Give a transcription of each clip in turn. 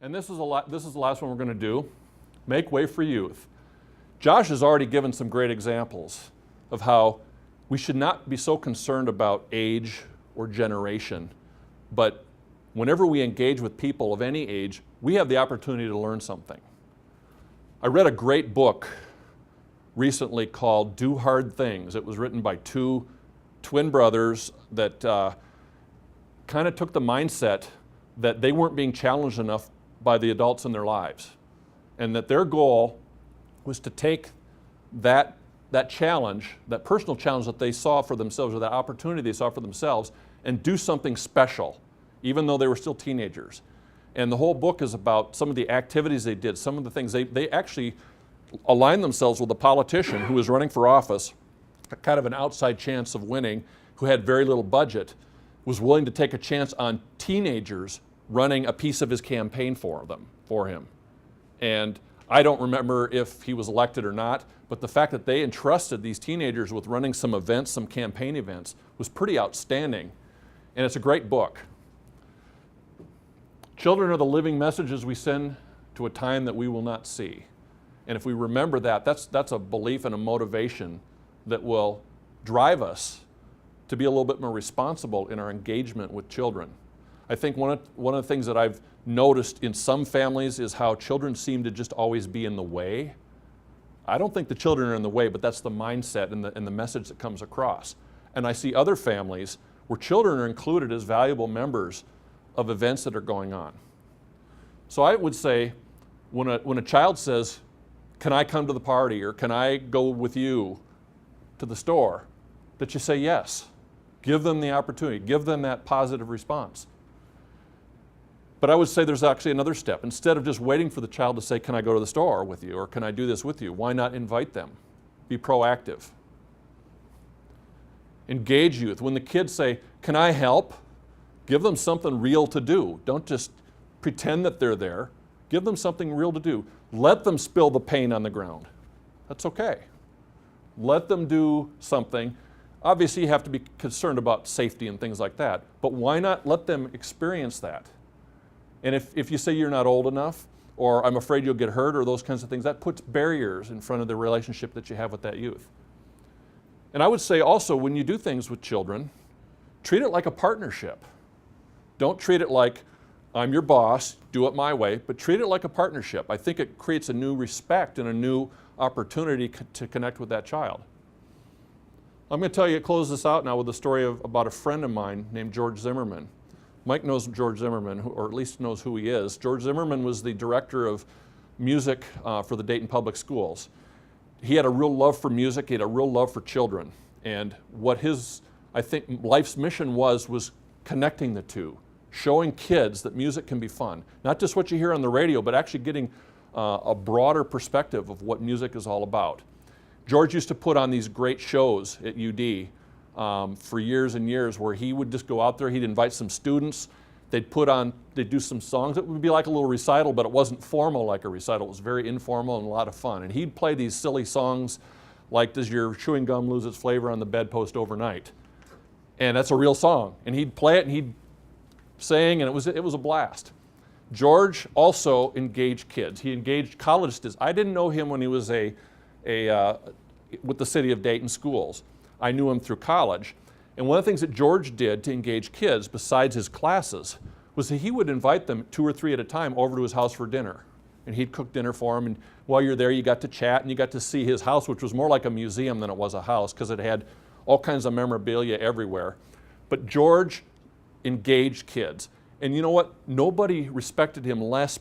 And this is the last one we're going to do. Make way for youth. Josh has already given some great examples of how we should not be so concerned about age or generation, but whenever we engage with people of any age, we have the opportunity to learn something. I read a great book recently called Do Hard Things. It was written by two twin brothers that kind of took the mindset that they weren't being challenged enough by the adults in their lives, and that their goal was to take that challenge, that personal challenge that they saw for themselves, or that opportunity they saw for themselves, and do something special, even though they were still teenagers. And the whole book is about some of the activities they did, some of the things. They actually aligned themselves with a politician who was running for office, kind of an outside chance of winning, who had very little budget, was willing to take a chance on teenagers running a piece of his campaign for him. And I don't remember if he was elected or not, but the fact that they entrusted these teenagers with running some events, some campaign events, was pretty outstanding. And it's a great book. Children are the living messages we send to a time that we will not see. And if we remember that, that's a belief and a motivation that will drive us to be a little bit more responsible in our engagement with children. I think one of the things that I've noticed in some families is how children seem to just always be in the way. I don't think the children are in the way, but that's the mindset and the message that comes across. And I see other families where children are included as valuable members of events that are going on. So I would say when a child says, "Can I come to the party?" or "Can I go with you to the store?" that you say yes. Give them the opportunity. Give them that positive response. But I would say there's actually another step. Instead of just waiting for the child to say, "Can I go to the store with you?" or "Can I do this with you?" why not invite them? Be proactive. Engage youth. When the kids say, "Can I help?" give them something real to do. Don't just pretend that they're there. Give them something real to do. Let them spill the paint on the ground. That's okay. Let them do something. Obviously, you have to be concerned about safety and things like that, but why not let them experience that? And if you say you're not old enough, or "I'm afraid you'll get hurt," or those kinds of things, that puts barriers in front of the relationship that you have with that youth. And I would say also, when you do things with children, treat it like a partnership. Don't treat it like, "I'm your boss, do it my way," but treat it like a partnership. I think it creates a new respect and a new opportunity to connect with that child. I'm going to close this out now with a story about a friend of mine named George Zimmerman. Mike knows George Zimmerman, or at least knows who he is. George Zimmerman was the director of music for the Dayton Public Schools. He had a real love for music. He had a real love for children. And what his, I think, life's mission was connecting the two, showing kids that music can be fun. Not just what you hear on the radio, but actually getting a broader perspective of what music is all about. George used to put on these great shows at UD for years and years, where he would just go out there, he'd invite some students, they'd do some songs. It would be like a little recital, but it wasn't formal like a recital. It was very informal and a lot of fun. And he'd play these silly songs like, "Does your chewing gum lose its flavor on the bedpost overnight?" And that's a real song. And he'd play it and he'd sing, and it was a blast. George also engaged kids. He engaged college students. I didn't know him when he was with the City of Dayton Schools. I knew him through college. And one of the things that George did to engage kids, besides his classes, was that he would invite them 2 or 3 at a time over to his house for dinner. And he'd cook dinner for them. And while you're there, you got to chat and you got to see his house, which was more like a museum than it was a house, because it had all kinds of memorabilia everywhere. But George engaged kids. And you know what? Nobody respected him less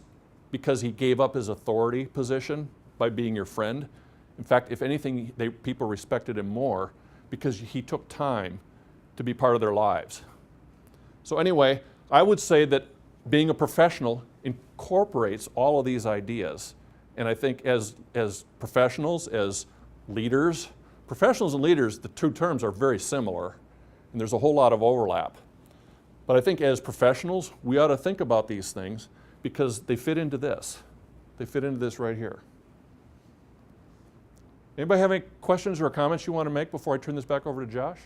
because he gave up his authority position by being your friend. In fact, if anything, people respected him more because he took time to be part of their lives. So anyway, I would say that being a professional incorporates all of these ideas. And I think as professionals, as leaders, professionals and leaders, the two terms are very similar, and there's a whole lot of overlap. But I think as professionals, we ought to think about these things because they fit into this. They fit into this right here. Anybody have any questions or comments you want to make before I turn this back over to Josh?